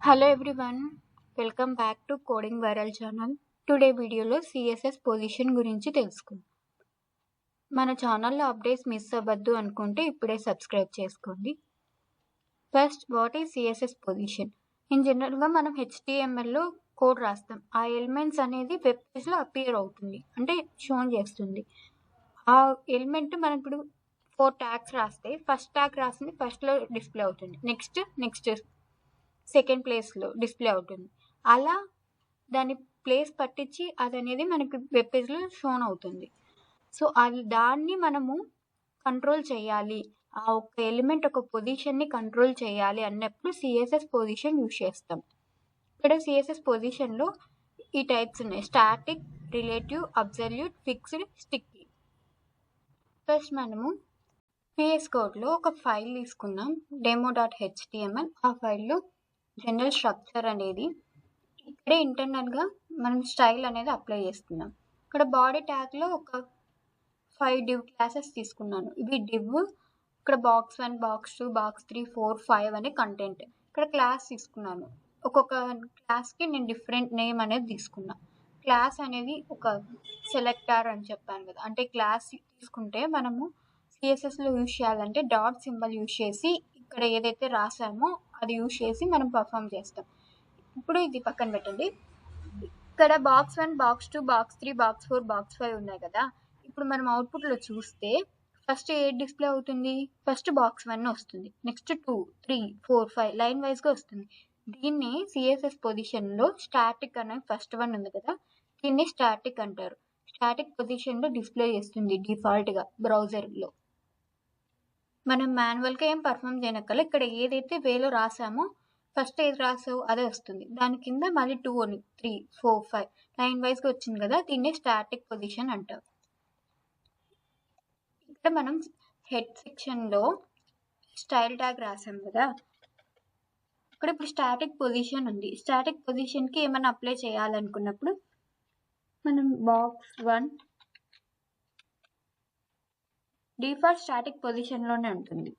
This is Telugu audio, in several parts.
Hello everyone, welcome back to Coding Viral channel. Today వీడియోలో సిఎస్ఎస్ పొజిషన్ గురించి తెలుసుకుందాం. మన ఛానల్లో అప్డేట్స్ మిస్ అవ్వద్దు అనుకుంటే ఇప్పుడే సబ్స్క్రైబ్ చేసుకోండి. First, what is CSS position? In జనరల్గా మనం హెచ్టిఎంఎల్లో కోడ్ రాస్తాం. ఆ ఎలిమెంట్స్ అనేది వెబ్ పేజ్లో అపియర్ అవుతుంది, అంటే షోన్ చేస్తుంది. ఆ ఎలిమెంట్ మనం ఇప్పుడు 4 ట్యాగ్స్ రాస్తే ఫస్ట్ ట్యాగ్ రాసింది ఫస్ట్లో డిస్ప్లే అవుతుంది, నెక్స్ట్ సెకండ్ ప్లేస్లో డిస్ప్లే అవుతుంది. అలా దాని ప్లేస్ పట్టించి అది అనేది మనకి వెబ్ పేజ్లో షోన్ అవుతుంది. సో దాన్ని మనము కంట్రోల్ చేయాలి, ఆ ఒక్క ఎలిమెంట్ ఒక పొజిషన్ని కంట్రోల్ చేయాలి అన్నప్పుడు సిఎస్ఎస్ పొజిషన్ యూజ్ చేస్తాం. ఇక్కడ సిఎస్ఎస్ పొజిషన్లో ఈ టైప్స్ ఉన్నాయి: static, relative, absolute, fixed, sticky. First మనము VS కోడ్లో ఒక ఫైల్ తీసుకుందాం, demo.html. ఆ ఫైల్లో జనరల్ స్ట్రక్చర్ అనేది ఇక్కడే ఇంటర్నల్గా మనం స్టైల్ అనేది అప్లై చేస్తున్నాం. ఇక్కడ బాడీ ట్యాగ్లో ఒక 5 div క్లాసెస్ తీసుకున్నాను. ఇవి div, ఇక్కడ box1, box2, box3, 4, 5 అనే కంటెంట్. ఇక్కడ క్లాస్ తీసుకున్నాను. ఒక్కొక్క క్లాస్కి నేను డిఫరెంట్ నేమ్ అనేది తీసుకున్నా. క్లాస్ అనేది ఒక సెలెక్టర్ అని చెప్పాను కదా, అంటే క్లాస్ తీసుకుంటే మనము సిఎస్ఎస్లో యూజ్ చేయాలంటే డాట్ సింబల్ యూజ్ చేసి ఇక్కడ ఏదైతే రాసామో అది యూజ్ చేసి మనం పర్ఫామ్ చేస్తాం. ఇప్పుడు ఇది పక్కన పెట్టండి. ఇక్కడ box1, box2, box3, box4, box5 ఉన్నాయి కదా. ఇప్పుడు మనం అవుట్పుట్లో చూస్తే ఫస్ట్ ఏ డిస్ప్లే అవుతుంది? ఫస్ట్ box1 వస్తుంది, నెక్స్ట్ 2, 3, 4, 5 లైన్ వైజ్గా వస్తుంది. దీన్ని సిఎస్ఎస్ పొజిషన్లో స్టాటిక్ అనే ఫస్ట్ వన్ ఉంది కదా, దీన్ని స్టాటిక్ అంటారు. స్టాటిక్ పొజిషన్లో డిస్ప్లే చేస్తుంది డిఫాల్ట్గా బ్రౌజర్లో. మనం మాన్యువల్గా ఏం పర్ఫామ్ చేయనక్కర్లే, ఇక్కడ ఏదైతే వేలో రాసామో ఫస్ట్ ఏది రాసావు అదే వస్తుంది. దాని కింద మళ్ళీ 2, 3, 4, 5 లైన్ వైజ్గా వచ్చింది కదా, దీన్ని స్టాటిక్ పొజిషన్ అంటారు. ఇక్కడ మనం హెడ్ సెక్షన్లో స్టైల్ ట్యాగ్ రాసాం కదా, ఇక్కడ ఇప్పుడు స్టాటిక్ పొజిషన్ ఉంది. స్టాటిక్ పొజిషన్కి ఏమైనా అప్లై చేయాలనుకున్నప్పుడు మనం box1 డిఫాల్ట్ స్టాటిక్ పొజిషన్లోనే ఉంటుంది.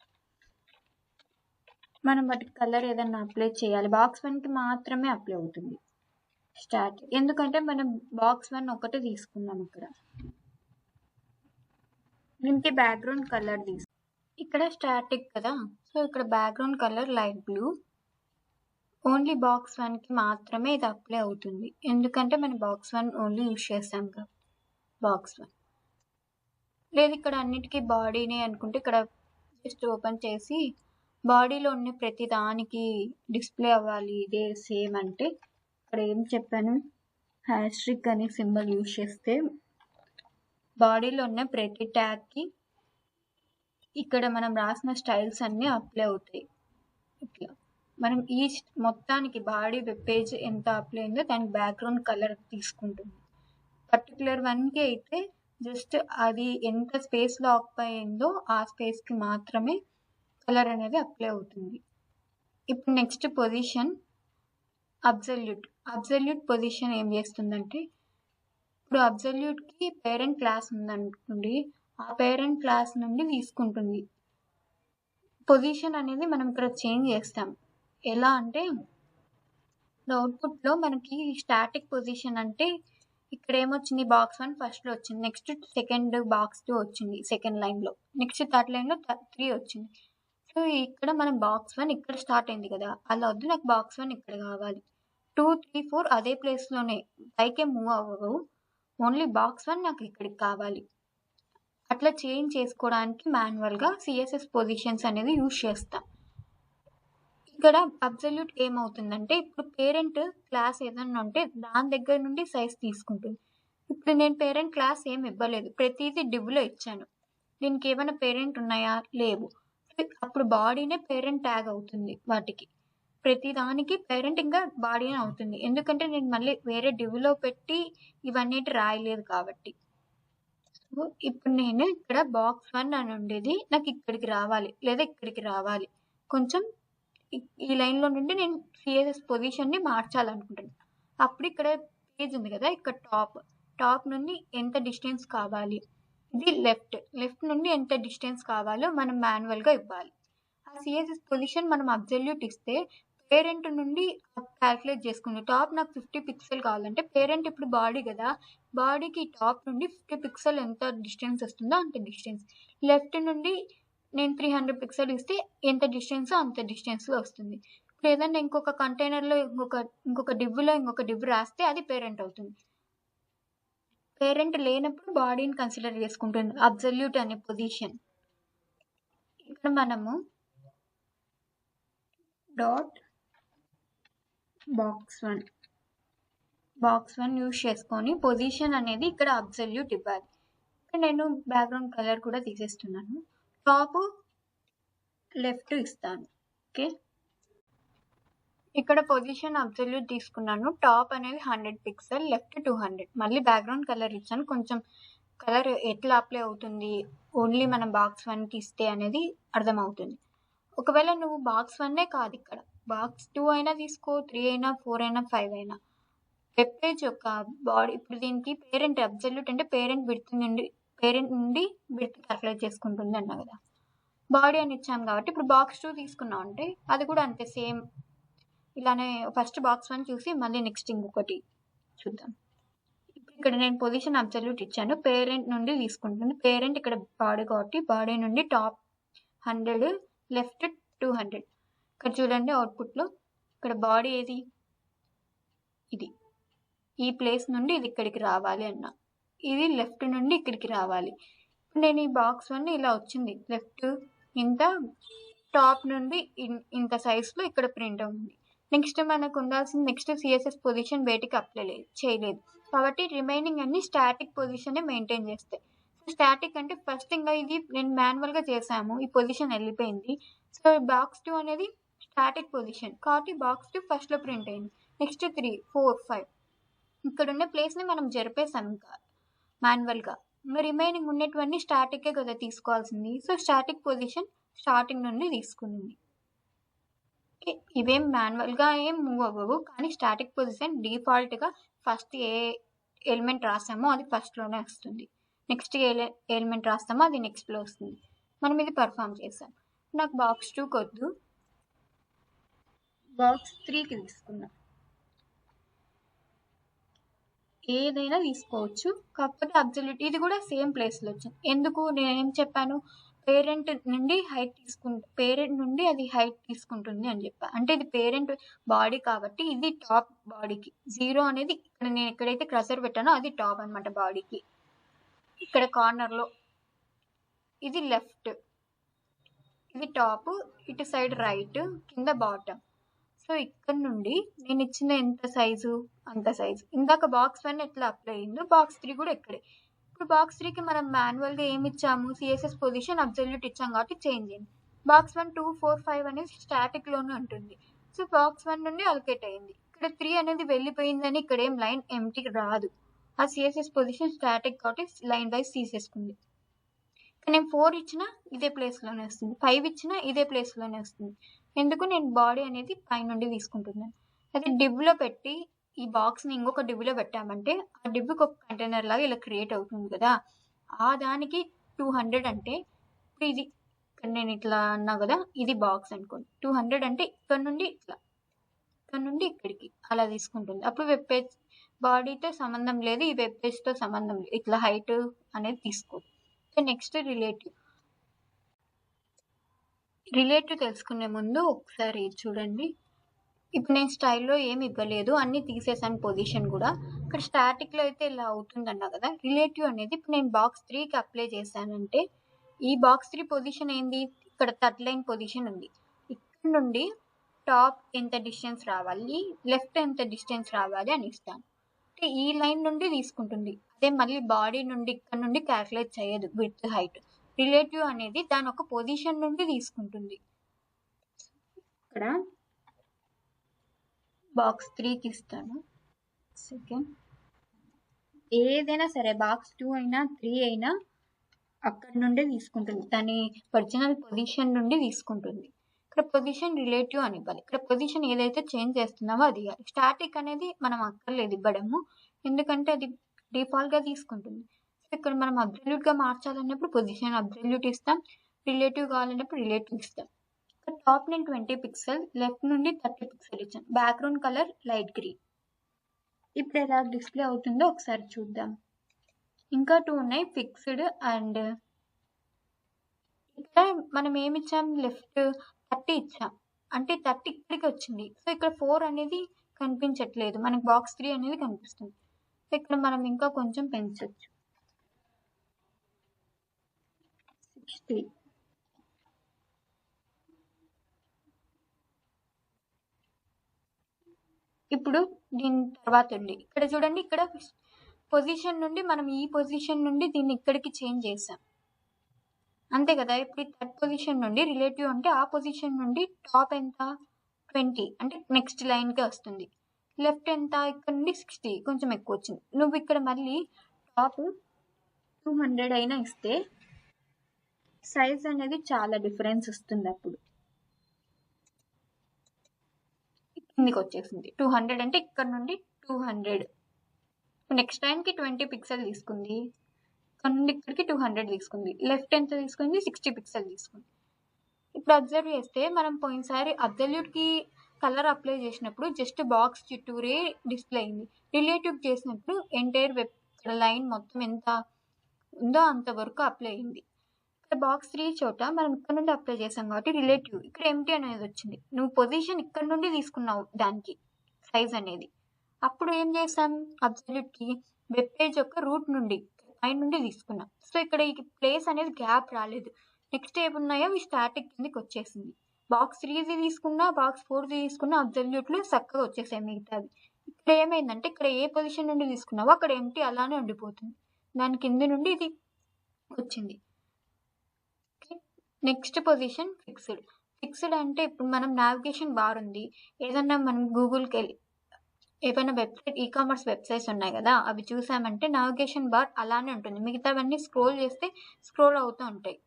మనం వాటికి కలర్ ఏదన్నా అప్లై చేయాలి, box1కి మాత్రమే అప్లై అవుతుంది స్టాటిక్, ఎందుకంటే మనం box1 ఒకటే తీసుకున్నాం. ఇక్కడ దీనికి బ్యాక్గ్రౌండ్ కలర్ ఇక్కడ స్టాటిక్ కదా, సో ఇక్కడ background colour light blue. Only box1కి మాత్రమే ఇది అప్లై అవుతుంది, ఎందుకంటే మనం box1 ఓన్లీ యూజ్ చేస్తాం కదా. box1 లేదు ఇక్కడ అన్నిటికీ బాడీనే అనుకుంటే ఇక్కడ జస్ట్ ఓపెన్ చేసి బాడీలో ఉన్న ప్రతి దానికి డిస్ప్లే అవ్వాలి ఇదే సేమ్ అంటే ఇక్కడ ఏం చెప్పాను, హ్యాష్ట్రిక్ అనే సింబల్ యూజ్ చేస్తే బాడీలో ఉన్న ప్రతి ట్యాగ్కి ఇక్కడ మనం రాసిన స్టైల్స్ అన్నీ అప్లై అవుతాయి. ఇట్లా మనం ఈ మొత్తానికి బాడీ వెబ్ పేజ్ ఎంత అప్లై అయిందో దానికి బ్యాక్గ్రౌండ్ కలర్ తీసుకుంటుంది. పర్టికులర్ వన్కి అయితే జస్ట్ అది ఎంత స్పేస్లో ఆక్యుపై అయిందో ఆ స్పేస్కి మాత్రమే కలర్ అనేది అప్లై అవుతుంది. ఇప్పుడు నెక్స్ట్ పొజిషన్ అబ్సల్యూట్ పొజిషన్ ఏం చేస్తుందంటే, ఇప్పుడు అబ్సల్యూట్కి పేరెంట్ క్లాస్ ఉందనుకోండి, ఆ పేరెంట్ క్లాస్ నుండి తీసుకుంటుంది. పొజిషన్ అనేది మనం ఇక్కడ చేంజ్ చేస్తాం. ఎలా అంటే అవుట్పుట్లో మనకి స్టాటిక్ పొజిషన్ అంటే ఇక్కడ ఏమొచ్చింది, box1 ఫస్ట్లో వచ్చింది, నెక్స్ట్ సెకండ్ box2 వచ్చింది సెకండ్ లైన్లో, నెక్స్ట్ థర్డ్ లైన్లో 3 వచ్చింది. సో ఇక్కడ మనం box1 ఇక్కడ స్టార్ట్ అయింది కదా, అలా వద్దు, నాకు box1 ఇక్కడ కావాలి. 2, 3, 4 అదే ప్లేస్లోనే పైకే మూవ్ అవ్వవు, ఓన్లీ box1 నాకు ఇక్కడికి కావాలి. అట్లా చేంజ్ చేసుకోవడానికి మాన్యువల్గా సిఎస్ఎస్ పొజిషన్స్ అనేది యూజ్ చేస్తాం. ఇక్కడ అబ్సల్యూట్ ఏమవుతుందంటే, ఇప్పుడు పేరెంట్ క్లాస్ ఏదన్నా ఉంటే దాని దగ్గర నుండి సైజ్ తీసుకుంటుంది. ఇప్పుడు నేను పేరెంట్ క్లాస్ ఏమి ఇవ్వలేదు, ప్రతిదీ డివ్లో ఇచ్చాను. దీనికి ఏమైనా పేరెంట్ ఉన్నాయా? లేవు. అప్పుడు బాడీనే పేరెంట్ ట్యాగ్ అవుతుంది. వాటికి ప్రతి దానికి పేరెంట్ ఇంకా బాడీనే అవుతుంది, ఎందుకంటే నేను మళ్ళీ వేరే డివ్లో పెట్టి ఇవన్నీ రాయలేదు కాబట్టి. సో ఇప్పుడు నేను ఇక్కడ box1 అని ఉండేది నాకు ఇక్కడికి రావాలి, లేదా ఇక్కడికి రావాలి, కొంచెం ఈ లైన్లో నుండి నేను సిఎస్ఎస్ పొజిషన్ని మార్చాలనుకుంటున్నాను. అప్పుడు ఇక్కడ పేజ్ ఉంది కదా, ఇక్కడ టాప్ నుండి ఎంత డిస్టెన్స్ కావాలి, ఇది లెఫ్ట్ నుండి ఎంత డిస్టెన్స్ కావాలో మనం మాన్యువల్గా ఇవ్వాలి. ఆ సిఎస్ఎస్ పొజిషన్ మనం అబ్సల్యూట్ ఇస్తే పేరెంట్ నుండి క్యాల్కులేట్ చేసుకుంది. టాప్ నాకు 50 పిక్సెల్ కావాలంటే పేరెంట్ ఇప్పుడు బాడీ కదా, బాడీకి టాప్ నుండి 50 పిక్సెల్ ఎంత డిస్టెన్స్ వస్తుందో అంత డిస్టెన్స్, లెఫ్ట్ నుండి నేను 300 పిక్సెల్ ఇస్తే ఎంత డిస్టెన్స్ అంత డిస్టెన్స్లో వస్తుంది. ఇప్పుడు ఏదైనా ఇంకొక కంటైనర్లో ఇంకొక డివ్లో ఇంకొక డివ్ రాస్తే అది పేరెంట్ అవుతుంది. పేరెంట్ లేనప్పుడు బాడీని కన్సిడర్ చేసుకుంటుంది అబ్సల్యూట్ అనే పొజిషన్. ఇక్కడ మనము డాట్ బాక్స్ వన్ యూజ్ చేసుకొని పొజిషన్ అనేది ఇక్కడ అబ్సల్యూట్ ఇవ్వాలి. ఇక్కడ నేను బ్యాక్గ్రౌండ్ కలర్ కూడా తీసేస్తున్నాను. టాప్ లెఫ్ట్ ఇస్తాను. ఓకే, ఇక్కడ పొజిషన్ అబ్సల్యూట్ తీసుకున్నాను. టాప్ అనేది 100 పిక్సెల్, లెఫ్ట్ 200. మళ్ళీ బ్యాక్గ్రౌండ్ కలర్ ఇచ్చాను. కొంచెం కలర్ ఎట్లా అప్లై అవుతుంది ఓన్లీ మనం బాక్స్ 1కి ఇస్తే అనేది అర్థమవుతుంది. ఒకవేళ నువ్వు బాక్స్ 1 కాదు, ఇక్కడ బాక్స్ 2 అయినా తీసుకో, 3 అయినా, 4 అయినా, 5 అయినా. వెబ్ పేజ్ యొక్క బాడీ ఇప్పుడు దీనికి పేరెంట్ అబ్సల్యూట్ అంటే పేరెంట్ నుండి బిడ్త్ క్యాల్కులేట్ చేసుకుంటుంది అన్నా కదా. బాడీ అని ఇచ్చాను కాబట్టి ఇప్పుడు బాక్స్ 2 తీసుకున్నాం అంటే అది కూడా అంతే సేమ్. ఇలానే ఫస్ట్ బాక్స్ 1 చూసి మళ్ళీ నెక్స్ట్ ఇంకొకటి చూద్దాం. ఇక్కడ నేను పొజిషన్ అబ్సల్యూట్ ఇచ్చాను, పేరెంట్ నుండి తీసుకుంటుంది. పేరెంట్ ఇక్కడ బాడీ కాబట్టి బాడీ నుండి టాప్ 100, లెఫ్ట్ 200. ఇక్కడ చూడండి అవుట్పుట్లో ఇక్కడ బాడీ ఏది, ఇది ఈ ప్లేస్ నుండి ఇది ఇక్కడికి రావాలి అన్న, ఇది లెఫ్ట్ నుండి ఇక్కడికి రావాలి. ఇప్పుడు నేను ఈ బాక్స్ 1 ఇలా వచ్చింది, లెఫ్ట్ ఇంత, టాప్ నుండి ఇంత సైజ్లో ఇక్కడ ప్రింట్ ఉంది. నెక్స్ట్ మనకు ఉండాల్సింది నెక్స్ట్ సిఎస్ఎస్ పొజిషన్ బయటికి అప్లై చేయలేదు కాబట్టి రిమైనింగ్ అన్ని స్టాటిక్ పొజిషన్ మెయింటైన్ చేస్తాయి. స్టాటిక్ అంటే ఫస్ట్ ఇంకా ఇది నేను మాన్యువల్గా చేసాము, ఈ పొజిషన్ వెళ్ళిపోయింది. సో బాక్స్ 2 అనేది స్టాటిక్ పొజిషన్ కాబట్టి బాక్స్ 2 ఫస్ట్లో ప్రింట్ అయింది. నెక్స్ట్ 3, 4, 5 ఇక్కడ ఉన్న ప్లేస్ని మనం జరిపేసాం ఇంకా మాన్యువల్గా. రిమైనింగ్ ఉన్నటువంటి స్టాటిక్కే కదా తీసుకోవాల్సింది. సో స్టాటిక్ పొజిషన్ స్టార్టింగ్ నుండి తీసుకుంది. ఇవేం మాన్యువల్గా ఏం మూవ్ అవ్వవు, కానీ స్టాటిక్ పొజిషన్ డిఫాల్ట్గా ఫస్ట్ ఏ ఎలిమెంట్ రాస్తామో అది ఫస్ట్లోనే వస్తుంది, నెక్స్ట్ ఏ ఎలిమెంట్ రాస్తామో అది నెక్స్ట్లో వస్తుంది. మనం ఇది పర్ఫామ్ చేసాం. నాకు బాక్స్ 2కి వద్దు, బాక్స్ 3కి తీసుకున్నాం. ఏదైనా తీసుకోవచ్చు, కాకపోతే అబ్సల్యూట్ ఇది కూడా సేమ్ ప్లేస్లో వచ్చింది. ఎందుకు నేనేం చెప్పాను, పేరెంట్ నుండి అది హైట్ తీసుకుంటుంది అని చెప్పాను. అంటే ఇది పేరెంట్ బాడీ కాబట్టి ఇది టాప్ బాడీకి 0 అనేది ఇక్కడ నేను ఎక్కడైతే క్రసర్ పెట్టానో అది టాప్ అనమాట బాడీకి. ఇక్కడ కార్నర్లో ఇది లెఫ్ట్, ఇది టాప్, ఇటు సైడ్ రైట్, కింద బాటమ్. సో ఇక్కడ నుండి నేను ఇచ్చిన ఎంత సైజు అంత సైజు. ఇందాక బాక్స్ 1 ఎట్లా అప్లై అయిందో బాక్స్ 3 కూడా ఇక్కడే. ఇప్పుడు బాక్స్ 3కి మనం మాన్యువల్గా ఏమి ఇచ్చాము, సిఎస్ఎస్ పొజిషన్ అబ్సల్యూట్ ఇచ్చాం కాబట్టి చేంజ్ అయింది. బాక్స్ 1, 2, 4, 5 అనేది స్టాటిక్లోనే ఉంటుంది. సో బాక్స్ 1 నుండి అలొకేట్ అయింది. ఇక్కడ 3 అనేది వెళ్ళిపోయిందని ఇక్కడ ఏం లైన్ ఎంటీ రాదు, ఆ సిఎస్ఎస్ పొజిషన్ స్టాటిక్ కాబట్టి లైన్ వైజ్ తీసేసుకుంది. నేను 4 ఇచ్చినా ఇదే ప్లేస్లోనే వస్తుంది, 5 ఇచ్చినా ఇదే ప్లేస్లోనే వస్తుంది. ఎందుకు, నేను బాడీ అనేది పై నుండి తీసుకుంటున్నాను. అదే డివ్లో పెట్టి ఈ బాక్స్ని ఇంకొక డివ్లో పెట్టామంటే ఆ డివ్కి ఒక కంటైనర్ లాగా ఇలా క్రియేట్ అవుతుంది కదా, ఆ దానికి 200 అంటే ఇప్పుడు ఇది ఇక్కడ నేను ఇట్లా అన్నా కదా, ఇది బాక్స్ అనుకోండి. 200 అంటే ఇక్కడ నుండి ఇక్కడికి అలా తీసుకుంటుంది. అప్పుడు వెబ్ పేజ్ బాడీతో సంబంధం లేదు, ఈ వెబ్ పేజ్తో సంబంధం లేదు, ఇట్లా హైట్ అనేది తీసుకోదు. నెక్స్ట్ రిలేటివ్ తెలుసుకునే ముందు ఒకసారి చూడండి. ఇప్పుడు నేను స్టైల్లో ఏమి ఇవ్వలేదు, అన్ని తీసేసాను పొజిషన్ కూడా. ఇక్కడ స్టాటిక్లో అయితే ఇలా అవుతుందన్నా కదా. రిలేటివ్ అనేది ఇప్పుడు నేను బాక్స్ 3కి అప్లై చేశానంటే ఈ బాక్స్ 3 పొజిషన్ ఏంది, ఇక్కడ థర్డ్ లైన్ పొజిషన్ ఉంది. ఇక్కడ నుండి టాప్ ఎంత డిస్టెన్స్ రావాలి, లెఫ్ట్ ఎంత డిస్టెన్స్ రావాలి అని ఇస్తాను. అంటే ఈ లైన్ నుండి తీసుకుంటుంది, అదే మళ్ళీ బాడీ నుండి ఇక్కడ నుండి క్యాల్కులేట్ చేయదు విడ్త్ హైట్. రిలేటివ్ అనేది దాని ఒక పొజిషన్ నుండి తీసుకుంటుంది. ఇక్కడ బాక్స్ 3కి ఇస్తాను. సెకండ్ ఏదైనా సరే బాక్స్ 2 అయినా 3 అయినా అక్కడ నుండి తీసుకుంటుంది, దాని ఒరిజినల్ పొజిషన్ నుండి తీసుకుంటుంది. ఇక్కడ పొజిషన్ రిలేటివ్ అని ఇవ్వాలి. ఇక్కడ పొజిషన్ ఏదైతే చేంజ్ చేస్తున్నామో అది ఇవ్వాలి. స్టాటిక్ అనేది మనం అక్కర్లేదు ఇవ్వడము, ఎందుకంటే అది డిఫాల్ట్గా తీసుకుంటుంది. ఇక్కడ మనం అబ్సల్యూట్గా మార్చాలన్నప్పుడు పొజిషన్ అబ్సల్యూట్ ఇస్తాం, రిలేటివ్ కావాలన్నప్పుడు రిలేటివ్ ఇస్తాం. టాప్ నేను 20 పిక్సెల్, లెఫ్ట్ నుండి 30 పిక్సెల్ ఇచ్చాను. Background colour light green. ఇప్పుడు ఎలా డిస్ప్లే అవుతుందో ఒకసారి చూద్దాం. ఇంకా 2 ఉన్నాయి, ఫిక్స్డ్ అండ్ ఇక్కడ మనం ఏమి ఇచ్చాం, లెఫ్ట్ 30 ఇచ్చాం, అంటే 30 ఇక్కడికి వచ్చింది. సో ఇక్కడ 4 అనేది కనిపించట్లేదు, మనకి బాక్స్ 3 అనేది కనిపిస్తుంది. సో ఇక్కడ మనం ఇంకా కొంచెం పెంచవచ్చు, 60. ఇప్పుడు దీని తర్వాత ఉంది, ఇక్కడ చూడండి, ఇక్కడ పొజిషన్ నుండి మనం ఈ పొజిషన్ నుండి దీన్ని ఇక్కడికి చేంజ్ చేసాం, అంతే కదా. ఇప్పుడు థర్డ్ పొజిషన్ నుండి రిలేటివ్ అంటే ఆ పొజిషన్ నుండి టాప్ ఎంత 20, అంటే నెక్స్ట్ లైన్కి వస్తుంది. లెఫ్ట్ ఎంత, ఇక్కడ నుండి 60, కొంచెం ఎక్కువ వచ్చింది. నువ్వు ఇక్కడ మళ్ళీ టాప్ 200 అయినా ఇస్తే సైజ్ అనేది చాలా డిఫరెన్స్ వస్తుంది. అప్పుడు కిందికి వచ్చేసింది 200, అంటే ఇక్కడ నుండి 200. నెక్స్ట్ లైన్కి 20 పిక్సెల్ తీసుకుంది, ఇక్కడ నుండి ఇక్కడికి 200 తీసుకుంది. లెఫ్ట్ ఎంత తీసుకుంది, 60 పిక్సెల్ తీసుకుంది. ఇప్పుడు అబ్జర్వ్ చేస్తే మనం పోయినసారి అబ్జల్యూట్కి కలర్ అప్లై చేసినప్పుడు జస్ట్ బాక్స్ చుట్టూరే డిస్ప్లే అయింది. రిలేటివ్ చేసినప్పుడు ఎంటైర్ వెబ్ లైన్ మొత్తం ఎంత ఉందో అంతవరకు అప్లై అయింది. ఇక్కడ బాక్స్ 3 చోట మనం ఇక్కడ నుండి అప్లై చేసాం కాబట్టి రిలేటివ్ ఇక్కడ ఎంటీ అనేది వచ్చింది. నువ్వు పొజిషన్ ఇక్కడ నుండి తీసుకున్నావు దానికి సైజ్ అనేది. అప్పుడు ఏం చేసాం, అబ్జల్యూట్కి వెబ్ పేజ్ యొక్క రూట్ నుండి పైన నుండి తీసుకున్నాం. సో ఇక్కడ ఈ ప్లేస్ అనేది గ్యాప్ రాలేదు. నెక్స్ట్ ఏమున్నాయో ఈ స్టాటిక్ కిందకి వచ్చేసింది. బాక్స్ 3 తీసుకున్నా, బాక్స్ 4 తీసుకున్నా అబ్జల్యూట్లో చక్కగా వచ్చేసాయి మిగతావి. ఇక్కడ ఏమైందంటే ఇక్కడ ఏ పొజిషన్ నుండి తీసుకున్నావో అక్కడ ఎంటీ అలానే ఉండిపోతుంది, దాని కింద నుండి ఇది వచ్చింది. Next position fixed. ఫిక్స్డ్ అంటే ఇప్పుడు మనం నావిగేషన్ బార్ ఉంది, ఏదన్నా మనం గూగుల్కి వెళ్ళి ఏమైనా వెబ్సైట్ ఈకామర్స్ వెబ్సైట్స్ ఉన్నాయి కదా, అవి చూసామంటే నావిగేషన్ బార్ అలానే ఉంటుంది, మిగతావన్నీ స్క్రోల్ చేస్తే స్క్రోల్ అవుతూ ఉంటాయి.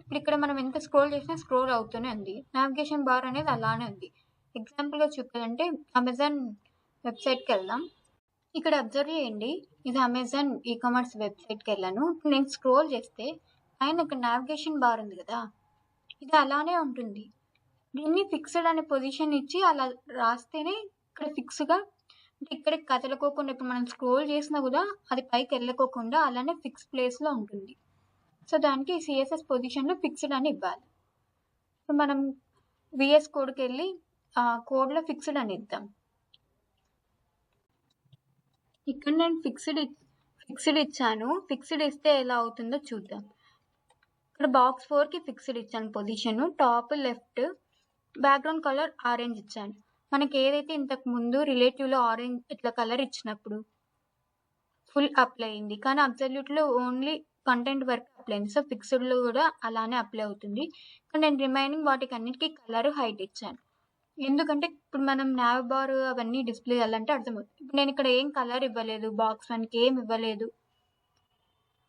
ఇప్పుడు ఇక్కడ మనం ఎంత స్క్రోల్ చేసినా స్క్రోల్ అవుతూనే ఉంది, నావిగేషన్ బార్ అనేది అలానే ఉంది. ఎగ్జాంపుల్గా చూపాలంటే అమెజాన్ వెబ్సైట్కి వెళ్దాం. ఇక్కడ అబ్జర్వ్ చేయండి, ఇది అమెజాన్ ఈకామర్స్ వెబ్సైట్కి వెళ్ళాను. ఇప్పుడు నేను స్క్రోల్ చేస్తే పైన ఇక్కడ నావిగేషన్ బార్ ఉంది కదా, ఇది అలానే ఉంటుంది. దీన్ని ఫిక్స్డ్ అనే పొజిషన్ ఇచ్చి అలా రాస్తేనే ఇక్కడ ఫిక్స్గా, అంటే ఇక్కడ కదలకోకుండా ఇప్పుడు మనం స్క్రోల్ చేసినా కూడా అది పైకి వెళ్ళకోకుండా అలానే ఫిక్స్ ప్లేస్లో ఉంటుంది. సో దానికి సిఎస్ఎస్ పొజిషన్లో ఫిక్స్డ్ అని ఇవ్వాలి. సో మనం విఎస్ కోడ్కి వెళ్ళి ఆ కోడ్లో ఫిక్స్డ్ అని ఇద్దాం. ఇక్కడ నేను ఫిక్స్డ్ ఇచ్చాను, ఫిక్స్డ్ ఇస్తే ఎలా అవుతుందో చూద్దాం. ఇక్కడ బాక్స్ 4కి ఫిక్స్డ్ ఇచ్చాను position, top left, background colour orange ఇచ్చాను. మనకి ఏదైతే ఇంతకు ముందు రిలేటివ్లో ఆరెంజ్ ఇట్లా కలర్ ఇచ్చినప్పుడు ఫుల్ అప్లై అయింది, కానీ అబ్సల్యూట్లో ఓన్లీ కంటెంట్ వరకు అప్లై అయింది. సో ఫిక్స్డ్లో కూడా అలానే అప్లై అవుతుంది. కానీ నేను రిమైనింగ్ వాటికి అన్నిటికీ కలర్ హైట్ ఇచ్చాను, ఎందుకంటే ఇప్పుడు మనం నావ్ బార్ అవన్నీ డిస్ప్లే చేయాలంటే అర్థమవుతుంది. ఇప్పుడు నేను ఇక్కడ ఏం కలర్ ఇవ్వలేదు, బాక్స్ 1కి ఏం ఇవ్వలేదు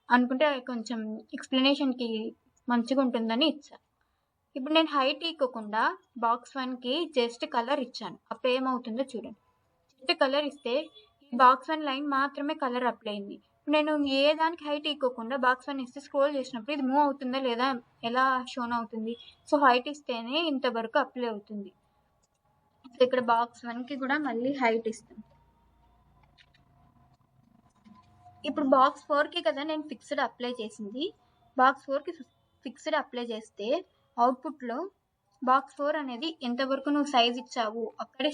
అనుకుంటే కొంచెం ఎక్స్ప్లెనేషన్కి మంచిగా ఉంటుందని ఇచ్చాను. ఇప్పుడు నేను హైట్ ఇవ్వకుండా బాక్స్ 1కి జస్ట్ కలర్ ఇచ్చాను, అప్పుడు ఏమవుతుందో చూడండి. జస్ట్ కలర్ ఇస్తే ఈ బాక్స్ 1 లైన్ మాత్రమే కలర్ అప్లై అయింది. నేను ఏ దానికి హైట్ ఇవ్వకుండా బాక్స్ 1 ఇస్తే స్క్రోల్ చేసినప్పుడు ఇది మూవ్ అవుతుందా లేదా ఎలా షోన్ అవుతుంది. సో హైట్ ఇస్తేనే ఇంతవరకు అప్లై అవుతుంది. ఇక్కడ బాక్స్ 1కి కూడా మళ్ళీ హైట్ ఇస్తాం. ఇప్పుడు బాక్స్ 4కి కదా నేను ఫిక్స్డ్ అప్లై చేసింది, బాక్స్ 4కి ఫిక్స్డ్ అప్లై చేస్తే అవుట్పుట్లో బాక్స్ 4 అనేది ఎంతవరకు నువ్వు సైజ్ ఇచ్చావు అక్కడే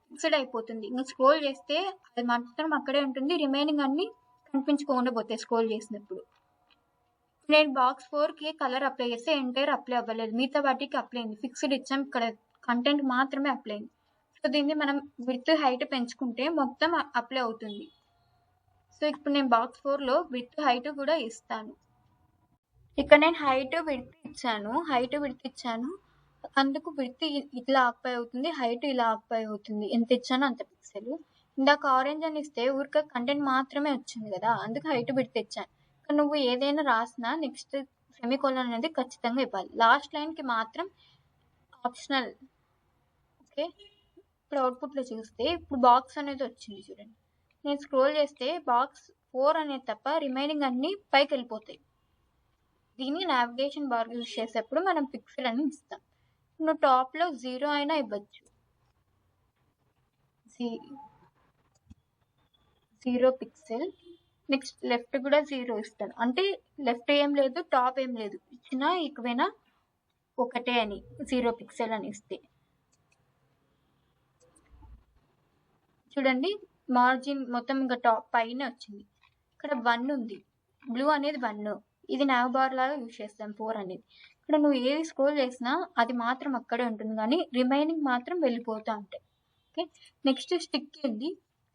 ఫిక్స్డ్ అయిపోతుంది. నువ్వు స్క్రోల్ చేస్తే అది మాత్రం అక్కడే ఉంటుంది, రిమైనింగ్ అన్ని కనిపించుకోకుండా పోతాయి స్క్రోల్ చేసినప్పుడు. నేను బాక్స్ 4కి కలర్ అప్లై చేస్తే ఎంటైర్ అప్లై అవ్వలేదు, మిగతా వాటికి అప్లై అయింది. ఫిక్స్డ్ ఇచ్చాం, ఇక్కడ కంటెంట్ మాత్రమే అప్లై అయింది. సో దీన్ని మనం విడ్త్ హైట్ పెంచుకుంటే మొత్తం అప్లై అవుతుంది. సో ఇప్పుడు నేను బాక్స్ 4లో విడ్త్ హైట్ కూడా ఇస్తాను. ఇక్కడ నేను హైట్ విడ్త్ ఇచ్చాను, అందుకు విడ్త్ ఇట్లా ఆక్యుపై అవుతుంది, హైట్ ఇలా ఆక్యుపై అవుతుంది. ఎంత ఇచ్చానో అంత పిక్సెల్. ఇందాక ఆరెంజ్ అని ఇస్తే ఊరికే కంటెంట్ మాత్రమే వచ్చింది కదా, అందుకు హైట్ విడ్త్ ఇచ్చాను. ఇక్కడ నువ్వు ఏదైనా రాసినా నెక్స్ట్ సెమీకోలన్ అనేది ఖచ్చితంగా ఇవ్వాలి, లాస్ట్ లైన్కి మాత్రం ఆప్షనల్. ఓకే, ఇప్పుడు అవుట్పుట్లో చూస్తే ఇప్పుడు బాక్స్ అనేది వచ్చింది చూడండి. నేను స్క్రోల్ చేస్తే బాక్స్ 4 అనేది తప్ప రిమైనింగ్ అన్నీ పైకి వెళ్ళిపోతాయి. దీన్ని నావిగేషన్ బార్ యూజ్ చేసేటప్పుడు మనం పిక్సెల్ అని ఇస్తాం. నువ్వు టాప్లో 0 అయినా ఇవ్వచ్చు, 0 పిక్సెల్. నెక్స్ట్ లెఫ్ట్ కూడా 0 ఇస్తాను, అంటే లెఫ్ట్ ఏం లేదు టాప్ ఏం లేదు, ఇచ్చినా ఈక్వైనా ఒకటే అని 0 పిక్సెల్ అని ఇస్తే. చూడండి మార్జిన్ మొత్తం ఇంకా టాప్ పైన వచ్చింది. ఇక్కడ 1 ఉంది, బ్లూ అనేది 1, ఇది నావ్ బార్ లాగా యూజ్ చేస్తాం 4 అనేది. ఇక్కడ నువ్వు ఏది స్క్రోల్ చేసినా అది మాత్రం అక్కడే ఉంటుంది, కానీ రిమైనింగ్ మాత్రం వెళ్ళిపోతూ ఉంటాయి. ఓకే, నెక్స్ట్ స్టిక్కీ ఉంది.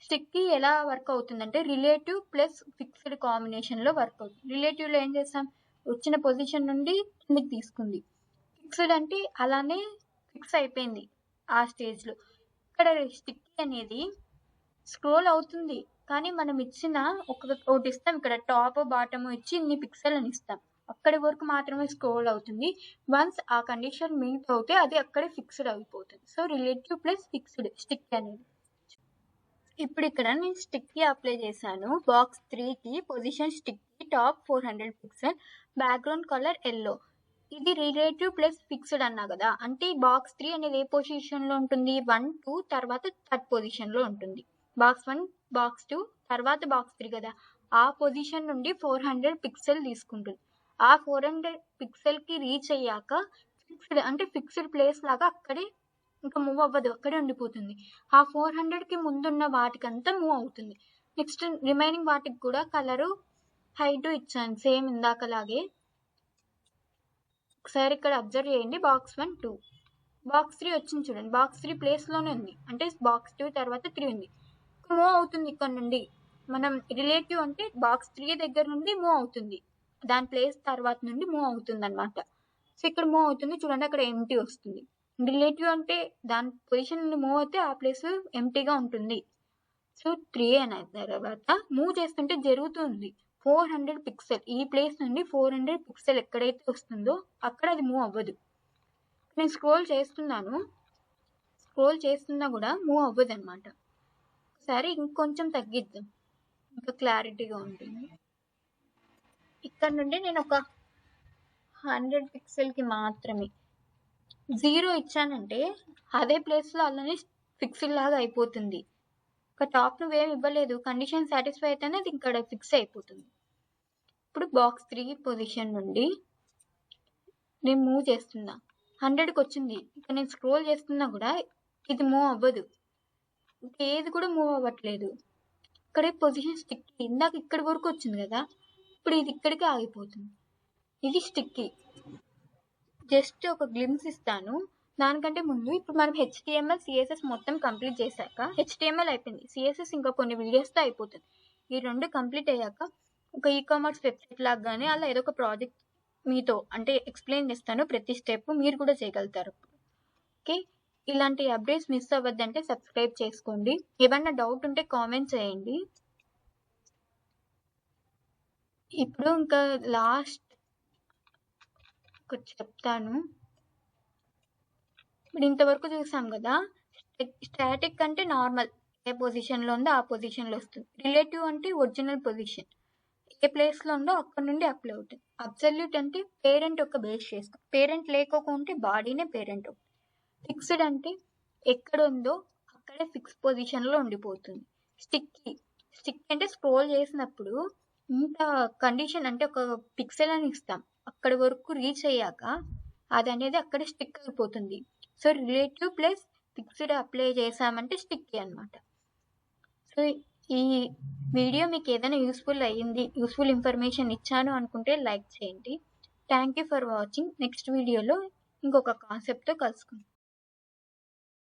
స్టిక్కీ ఎలా వర్క్ అవుతుందంటే రిలేటివ్ ప్లస్ ఫిక్స్డ్ కాంబినేషన్లో వర్క్ అవుతుంది. రిలేటివ్లో ఏం చేస్తాం, వచ్చిన పొజిషన్ నుండి కిందకి తీసుకుంది. ఫిక్స్డ్ అంటే అలానే ఫిక్స్ అయిపోయింది ఆ స్టేజ్లో. ఇక్కడ స్టిక్కీ అనేది స్క్రోల్ అవుతుంది, కానీ మనం ఇచ్చిన ఒకటి ఇస్తాం, ఇక్కడ టాప్ బాటమ్ ఇచ్చి ఇన్ని పిక్సెల్ అని ఇస్తాం, అక్కడి వరకు మాత్రమే స్క్రోల్ అవుతుంది. వన్స్ ఆ కండిషన్ మీట్ అవుతే అది అక్కడే ఫిక్స్డ్ అయిపోతుంది. So relative plus fixed sticky అనేది. ఇప్పుడు ఇక్కడ నేను స్టిక్కీ అప్లై చేశాను. బాక్స్ 3కి position sticky, top 400 pixel, background colour yellow. ఇది రిలేటివ్ ప్లస్ ఫిక్స్డ్ అన్నా కదా, అంటే బాక్స్ 3 అనేది ఏ పొజిషన్లో ఉంటుంది, 1, 2 తర్వాత థర్డ్ పొజిషన్లో ఉంటుంది. బాక్స్ 1, బాక్స్ 2 తర్వాత బాక్స్ 3 కదా, ఆ పొజిషన్ నుండి 400 పిక్సెల్ తీసుకుంటుంది. ఆ 400 పిక్సెల్కి రీచ్ అయ్యాక ఫిక్స్డ్ అంటే ఫిక్స్డ్ ప్లేస్ లాగా అక్కడే ఇంకా మూవ్ అవ్వదు, అక్కడే ఉండిపోతుంది. ఆ 400కి ముందున్న వాటికంతా మూవ్ అవుతుంది. నెక్స్ట్ రిమైనింగ్ వాటికి కూడా కలరు హైట్ ఇచ్చాను సేమ్ ఇందాకలాగే. ఒకసారి ఇక్కడ అబ్జర్వ్ చేయండి, బాక్స్ 1, 2, బాక్స్ 3 వచ్చింది చూడండి, బాక్స్ 3 ప్లేస్లోనే ఉంది, అంటే బాక్స్ 2 తర్వాత 3 ఉంది, మూవ్ అవుతుంది. ఇక్కడ నుండి మనం రిలేటివ్ అంటే బాక్స్ 3 దగ్గర నుండి మూవ్ అవుతుంది, దాని ప్లేస్ తర్వాత నుండి మూవ్ అవుతుంది అనమాట. సో ఇక్కడ మూవ్ అవుతుంది చూడండి, అక్కడ ఎంటీ వస్తుంది. రిలేటివ్ అంటే దాని పొజిషన్ నుండి మూవ్ అయితే ఆ ప్లేస్ ఎంటీగా ఉంటుంది. సో 3 అయిన తర్వాత మూవ్ చేస్తుంటే జరుగుతుంది 400 పిక్సెల్, ఈ ప్లేస్ నుండి 400 పిక్సెల్ ఎక్కడైతే వస్తుందో అక్కడ అది మూవ్ అవ్వదు. నేను స్క్రోల్ చేస్తున్నా కూడా మూవ్ అవ్వదు అనమాట. ఒకసారి ఇంకొంచెం తగ్గిద్దాం, ఇంకా క్లారిటీగా ఉంటుంది. ఇక్కడ నుండి నేను ఒక 100 పిక్సెల్కి మాత్రమే 0 ఇచ్చానంటే అదే ప్లేస్లో అలానే ఫిక్స్డ్ లాగా అయిపోతుంది. ఒక టాప్ నువ్వేం ఇవ్వలేదు, కండిషన్ సాటిస్ఫై అయితేనే అది ఇక్కడ ఫిక్స్ అయిపోతుంది. ఇప్పుడు బాక్స్ 3 పొజిషన్ నుండి నేను మూవ్ చేస్తున్నా, 100కి వచ్చింది. ఇక్కడ నేను స్క్రోల్ చేస్తున్నా కూడా ఇది మూవ్ అవ్వదు, ఏది కూడా మూవ్ అవ్వట్లేదు. ఇక్కడే పొజిషన్ స్టిక్కీ, ఇందాక ఇక్కడి వరకు వచ్చింది కదా, ఇప్పుడు ఇది ఇక్కడికి ఆగిపోతుంది. ఇది స్టిక్కీ. జస్ట్ ఒక గ్లిమ్స్ ఇస్తాను. దానికంటే ముందు ఇప్పుడు మనం HTML, CSS మొత్తం కంప్లీట్ చేశాక, HTML అయిపోయింది, CSS ఇంకా కొన్ని వీడియోస్తో అయిపోతుంది. ఈ 2 కంప్లీట్ అయ్యాక ఒక ఈకామర్స్ వెబ్సైట్ లాగానే అలా ఏదో ఒక ప్రాజెక్ట్ మీతో అంటే ఎక్స్ప్లెయిన్ చేస్తాను, ప్రతి స్టెప్ మీరు కూడా చేయగలుగుతారు. ఓకే, ఇలాంటి అప్డేట్స్ మిస్ అవ్వద్దంటే సబ్స్క్రైబ్ చేసుకోండి. ఏమన్నా డౌట్ ఉంటే కామెంట్ చేయండి. ఇప్పుడు ఇంకా లాస్ట్ ఒకటి చెప్తాను. ఇప్పుడు ఇంతవరకు చూసాం కదా, స్టాటిక్ అంటే నార్మల్, ఏ పొజిషన్లో ఉందో ఆ పొజిషన్లో వస్తుంది. రిలేటివ్ అంటే ఒరిజినల్ పొజిషన్, ఏ ప్లేస్లో ఉందో అక్కడ నుండి అప్లై అవుతుంది. అబ్సల్యూట్ అంటే పేరెంట్ ఒక బేస్ చేస్తాం, పేరెంట్ లేకోకుంటే బాడీనే పేరెంట్ అవుతుంది. ఫిక్స్డ్ అంటే ఎక్కడ ఉందో అక్కడే ఫిక్స్ పొజిషన్లో ఉండిపోతుంది. స్టిక్కీ అంటే స్క్రోల్ చేసినప్పుడు ఇంత కండిషన్ అంటే ఒక పిక్సెల్ అని ఇస్తాం, అక్కడి వరకు రీచ్ అయ్యాక అది అనేది అక్కడే స్టిక్ అయిపోతుంది. So relative plus fixed apply చేసామంటే స్టిక్కీ అనమాట. సో ఈ వీడియో మీకు ఏదైనా యూస్ఫుల్ ఇన్ఫర్మేషన్ ఇచ్చాను అనుకుంటే లైక్ చేయండి. Thank you for watching. Next వీడియోలో ఇంకొక కాన్సెప్ట్తో కలుసుకుందాం.